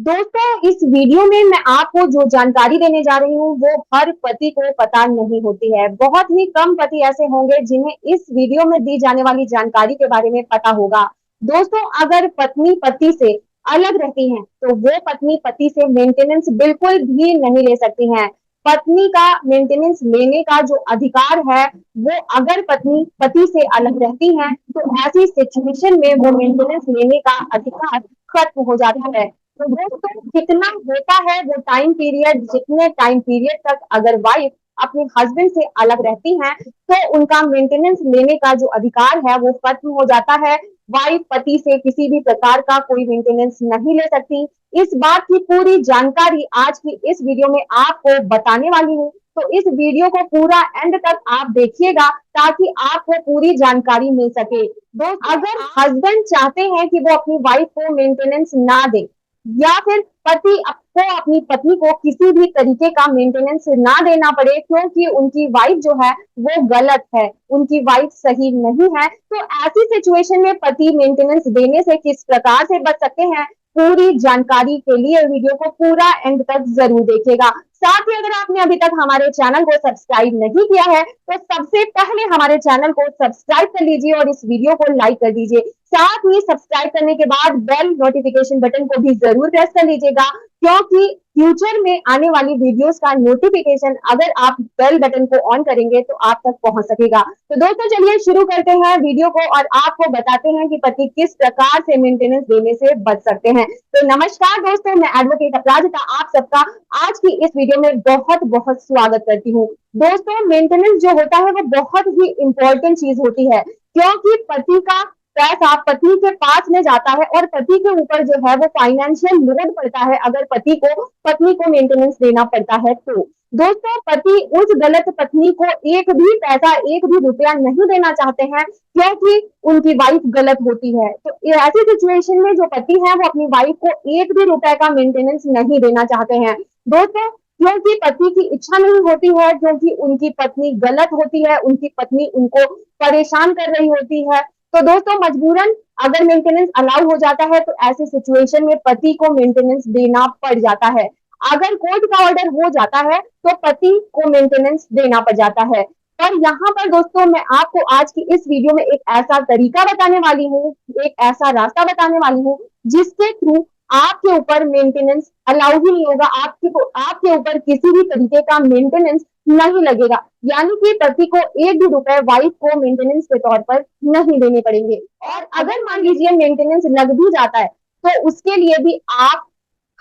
दोस्तों इस वीडियो में मैं आपको जो जानकारी देने जा रही हूँ वो हर पति को पता नहीं होती है। बहुत ही कम पति ऐसे होंगे जिन्हें इस वीडियो में दी जाने वाली जानकारी के बारे में पता होगा। दोस्तों अगर पत्नी पति से अलग रहती है तो वो पत्नी पति से मेंटेनेंस बिल्कुल भी नहीं ले सकती है। पत्नी का मेंटेनेंस लेने का जो अधिकार है वो अगर पत्नी पति से अलग रहती है तो ऐसी सिचुएशन में वो मेंटेनेंस लेने का अधिकार खत्म हो जाता है। तो दोस्तों कितना होता है वो टाइम पीरियड, जितने टाइम पीरियड तक अगर वाइफ अपने हस्बैंड से अलग रहती हैं तो उनका मेंटेनेंस लेने का जो अधिकार है वो खत्म हो जाता है। वाइफ पति से किसी भी प्रकार का कोई मेंटेनेंस नहीं ले सकती। इस बात की पूरी जानकारी आज की इस वीडियो में आपको बताने वाली हूँ। तो इस वीडियो को पूरा एंड तक आप देखिएगा ताकि आपको पूरी जानकारी मिल सके। दोस्त अगर हस्बैंड चाहते हैं कि वो अपनी वाइफ को मेंटेनेंस ना दे या फिर पति आपको अपनी पत्नी को किसी भी तरीके का मेंटेनेंस ना देना पड़े क्योंकि उनकी वाइफ जो है वो गलत है, उनकी वाइफ सही नहीं है, तो ऐसी सिचुएशन में पति मेंटेनेंस देने से किस प्रकार से बच सकते हैं, पूरी जानकारी के लिए वीडियो को पूरा एंड तक जरूर देखिएगा। साथ ही अगर आपने अभी तक हमारे चैनल को सब्सक्राइब नहीं किया है तो सबसे पहले हमारे चैनल को सब्सक्राइब कर लीजिए और इस वीडियो को लाइक कर दीजिए। साथ ही सब्सक्राइब करने के बाद बेल नोटिफिकेशन बटन को भी जरूर प्रेस कर लीजिएगा क्योंकि फ्यूचर में आने वाली वीडियोस का नोटिफिकेशन अगर आप बेल बटन को ऑन करेंगे तो आप तक पहुंच सकेगा। तो दोस्तों चलिए शुरू करते हैं वीडियो को और आपको बताते हैं कि पति किस प्रकार से मेंटेनेंस देने से बच सकते हैं। तो नमस्कार दोस्तों, मैं एडवोकेट अपराजिता आप सबका आज की इस वीडियो में बहुत बहुत स्वागत करती हूँ। दोस्तों मेंटेनेंस जो होता है वो बहुत ही इंपॉर्टेंट चीज होती है क्योंकि पति का पैसा पत्नी के पास में जाता है और पति के ऊपर जो है वो फाइनेंशियल लोड पड़ता है अगर पत्नी को मेंटेनेंस देना पड़ता है तो। दोस्तों पति उस गलत पत्नी को एक भी पैसा एक भी रुपया नहीं देना चाहते हैं क्योंकि उनकी वाइफ गलत होती है। तो ऐसी सिचुएशन में जो पति है वो अपनी वाइफ को एक भी रुपए का मेंटेनेंस नहीं देना चाहते हैं। दोस्तों क्योंकि पति की इच्छा नहीं होती है, क्योंकि उनकी पत्नी गलत होती है, उनकी पत्नी उनको परेशान कर रही होती है, तो दोस्तों मजबूरन अगर मेंटेनेंस अलाउ हो जाता है तो ऐसी सिचुएशन में पति को मेंटेनेंस देना पड़ जाता है। अगर कोर्ट का ऑर्डर हो जाता है तो पति को मेंटेनेंस देना पड़ जाता है। पर यहाँ पर दोस्तों मैं आपको आज की इस वीडियो में एक ऐसा तरीका बताने वाली हूँ, एक ऐसा रास्ता बताने वाली हूँ जिसके थ्रू आपके ऊपर मेंटेनेंस अलाउ ही नहीं होगा, आपके ऊपर किसी भी तरीके का मेंटेनेंस नहीं लगेगा। यानी कि पति को एक भी रुपए वाइफ को मेंटेनेंस के तौर पर नहीं देने पड़ेंगे। और अगर मान लीजिए मेंटेनेंस लग भी जाता है तो उसके लिए भी आप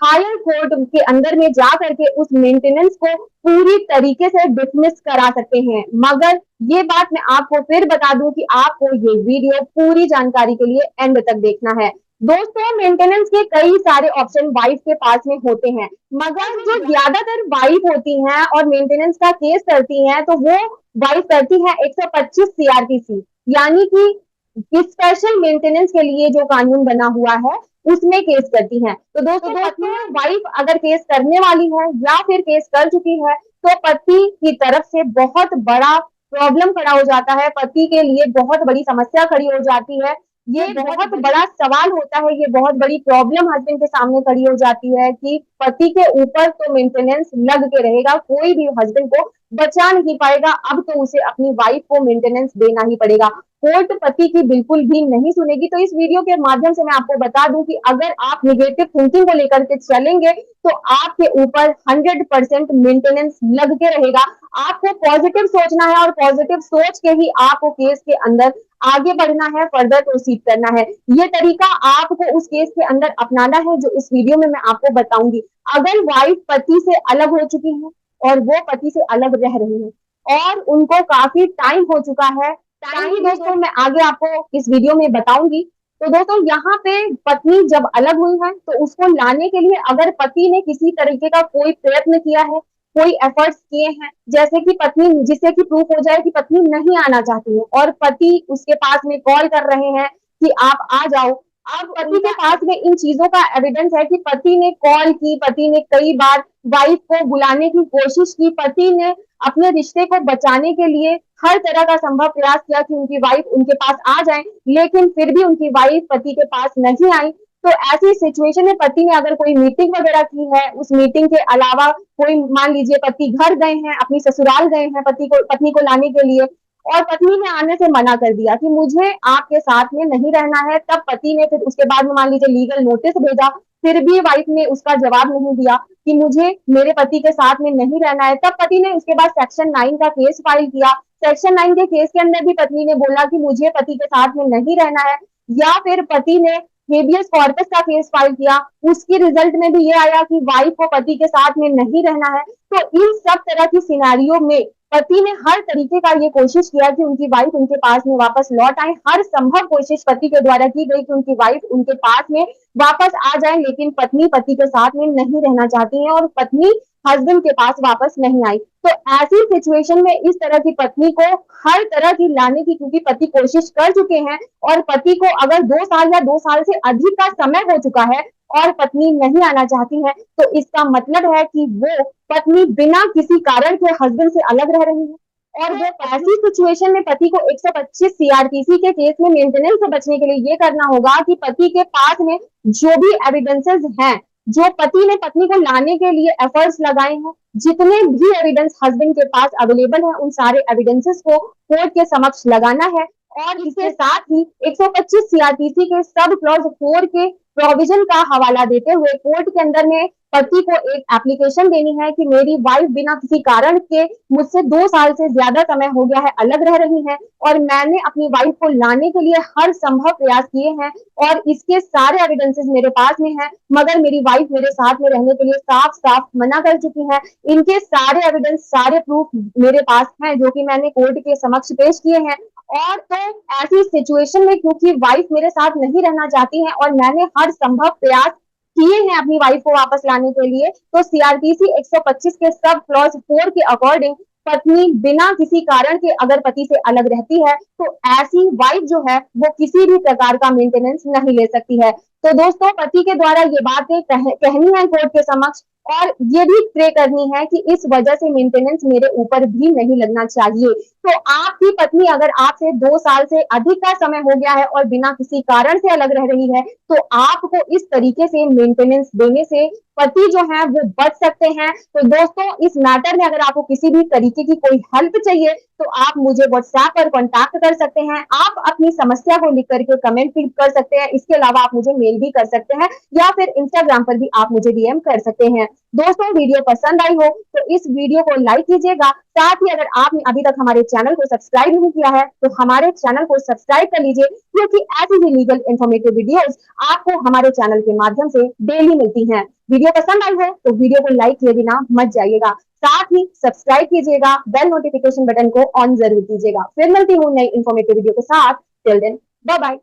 हायर कोर्ट के अंदर में जा करके उस मेंटेनेंस को पूरी तरीके से डिसमिस करा सकते हैं। मगर ये बात मैं आपको फिर बता दूं कि आपको ये वीडियो पूरी जानकारी के लिए एंड तक देखना है। दोस्तों मेंटेनेंस के कई सारे ऑप्शन वाइफ के पास में होते हैं मगर जो ज्यादातर वाइफ होती हैं और मेंटेनेंस का केस करती हैं तो वो वाइफ करती है 125 सीआरपीसी, यानी कि स्पेशल मेंटेनेंस के लिए जो कानून बना हुआ है उसमें केस करती हैं। तो दोस्तों पत्नी वाइफ अगर केस करने वाली है या फिर केस कर चुकी है तो पति की तरफ से बहुत बड़ा प्रॉब्लम खड़ा हो जाता है, पति के लिए बहुत बड़ी समस्या खड़ी हो जाती है। ये बहुत बड़ा सवाल होता है, ये बहुत बड़ी प्रॉब्लम हस्बैंड के सामने खड़ी हो जाती है कि पति के ऊपर तो मेंटेनेंस लग के रहेगा, कोई भी हस्बैंड को बचा नहीं पाएगा, अब तो उसे अपनी वाइफ को मेंटेनेंस देना ही पड़ेगा। कोर्ट पति की बिल्कुल भी नहीं सुनेगी। तो इस वीडियो के माध्यम से मैं आपको बता दूं कि अगर आप निगेटिव थिंकिंग को लेकर के चलेंगे तो आपके ऊपर 100% मेंटेनेंस लग के रहेगा। आपको पॉजिटिव सोचना है और पॉजिटिव सोच के ही आपको केस के अंदर आगे बढ़ना है, फर्दर प्रोसीड करना है। ये तरीका आपको उस केस के अंदर अपनाना है जो इस वीडियो में मैं आपको बताऊंगी। अगर वाइफ पति से अलग हो चुकी है और वो पति से अलग रह रही है और उनको काफी टाइम हो चुका है, टाइम दोस्तों मैं आगे आपको इस वीडियो में बताऊंगी। तो दोस्तों यहाँ पे पत्नी जब अलग हुई है तो उसको लाने के लिए अगर पति ने किसी तरीके का कोई प्रयत्न किया है, कोई एफर्ट्स किए हैं, जैसे कि पत्नी जिससे कि प्रूफ हो जाए कि पत्नी नहीं आना चाहती है और पति उसके पास में कॉल कर रहे हैं कि आप आ जाओ, अब पति के पास में इन चीजों का एविडेंस है कि पति ने कॉल की, पति ने कई बार वाइफ को बुलाने की कोशिश की, पति ने अपने रिश्ते को बचाने के लिए हर तरह का संभव प्रयास किया कि उनकी वाइफ उनके पास आ जाए, लेकिन फिर भी उनकी वाइफ पति के पास नहीं आई। तो ऐसी सिचुएशन में पति ने अगर कोई मीटिंग वगैरह की है, उस मीटिंग के अलावा कोई मान लीजिए पति घर गए हैं, अपनी ससुराल गए हैं पत्नी को लाने के लिए, और पत्नी ने आने से मना कर दिया कि मुझे आपके साथ में नहीं रहना है, तब पति ने फिर उसके बाद में मान लीजिए लीगल नोटिस भेजा, फिर भी वाइफ ने उसका जवाब नहीं दिया कि मुझे मेरे पति के साथ में नहीं रहना है, तब पति ने उसके बाद सेक्शन 9 का केस फाइल किया। सेक्शन 9 के केस के अंदर भी पत्नी ने बोला कि मुझे पति के साथ में नहीं रहना है, या फिर पति ने हेबियस कॉर्पस का केस फाइल किया, उसकी रिजल्ट में भी ये आया कि वाइफ को पति के साथ में नहीं रहना है। तो इन सब तरह की सिनेरियो में पति ने हर तरीके का ये कोशिश किया कि उनकी वाइफ उनके पास में वापस लौट आए। हर संभव कोशिश पति के द्वारा की गई कि उनकी वाइफ उनके पास में वापस आ जाए, लेकिन पत्नी पति के साथ में नहीं रहना चाहती है और पत्नी हस्बैंड के पास वापस नहीं आई। तो ऐसी सिचुएशन में इस तरह की पत्नी को हर तरह की लाने की, क्योंकि पति कोशिश कर चुके हैं और पति को अगर 2 साल या 2 साल से अधिक का समय हो चुका है और पत्नी नहीं आना चाहती है, तो इसका मतलब है कि वो पत्नी बिना किसी कारण के हस्बैंड से अलग रह रही है। और वो ऐसी सिचुएशन में पति को 125 सीआरपीसी के केस में मेंटेनेंस से बचने के लिए ये करना होगा कि पति के पास में जो भी एविडेंसेस हैं, जो पति ने पत्नी को लाने के लिए एफर्ट्स लगाए हैं, जितने भी एविडेंस हस्बैंड के पास अवेलेबल है, उन सारे एविडेंसेस को कोर्ट के समक्ष लगाना है। और इसके साथ ही 125 सीआरपीसी के सब क्लॉज 4 के प्रोविजन का हवाला देते हुए कोर्ट के अंदर में पति को एक एप्लीकेशन देनी है कि मेरी वाइफ बिना किसी कारण के मुझसे 2 साल से ज्यादा समय हो गया है अलग रह रही है, और मैंने अपनी वाइफ को लाने के लिए हर संभव प्रयास किए हैं और इसके सारे एविडेंसेस मेरे पास में हैं, मगर मेरी वाइफ मेरे साथ में रहने के लिए साफ साफ मना कर चुकी है। इनके सारे एविडेंस, सारे प्रूफ मेरे पास हैं जो कि मैंने कोर्ट के समक्ष पेश किए हैं। और तो ऐसी सिचुएशन में क्योंकि वाइफ मेरे साथ नहीं रहना चाहती है और मैंने हर संभव प्रयास किए हैं अपनी वाइफ को वापस लाने के लिए, तो सीआरपीसी 125 के सब क्लॉज 4 के अकॉर्डिंग पत्नी बिना किसी कारण के अगर पति से अलग रहती है, तो ऐसी वाइफ जो है वो किसी भी प्रकार का मेंटेनेंस नहीं ले सकती है। तो दोस्तों, पति के द्वारा ये बातें कहनी है कोर्ट के समक्ष, और ये भी प्रे करनी है कि इस वजह से मेंटेनेंस मेरे ऊपर भी नहीं लगना चाहिए। तो आपकी पत्नी अगर आपसे 2 साल से अधिक का समय हो गया है और बिना किसी कारण से अलग रह रही है, तो आपको इस तरीके से मेंटेनेंस देने से पति जो है वो बच सकते हैं। तो दोस्तों, इस मैटर में अगर आपको किसी भी तरीके की कोई हेल्प चाहिए तो आप मुझे व्हाट्सएप पर कांटेक्ट कर सकते हैं। आप अपनी समस्या को लिख करके कमेंट भी कर सकते हैं। इसके अलावा आप मुझे मेल भी कर सकते हैं या फिर इंस्टाग्राम पर भी आप मुझे डीएम कर सकते हैं। दोस्तों, वीडियो पसंद आई हो तो इस वीडियो को लाइक कीजिएगा। साथ ही अगर आपने अभी तक हमारे चैनल को सब्सक्राइब नहीं किया है तो हमारे चैनल को सब्सक्राइब कर लीजिए, क्योंकि ऐसी ही लीगल इन्फॉर्मेटिव वीडियोस आपको हमारे चैनल के माध्यम से डेली मिलती हैं। वीडियो पसंद आई है तो वीडियो को लाइक किए बिना मत जाइएगा। साथ ही सब्सक्राइब कीजिएगा, बेल नोटिफिकेशन बटन को ऑन जरूर कीजिएगा। फिर मिलती हूँ नई इन्फॉर्मेटिव वीडियो के साथ। Till then, bye bye.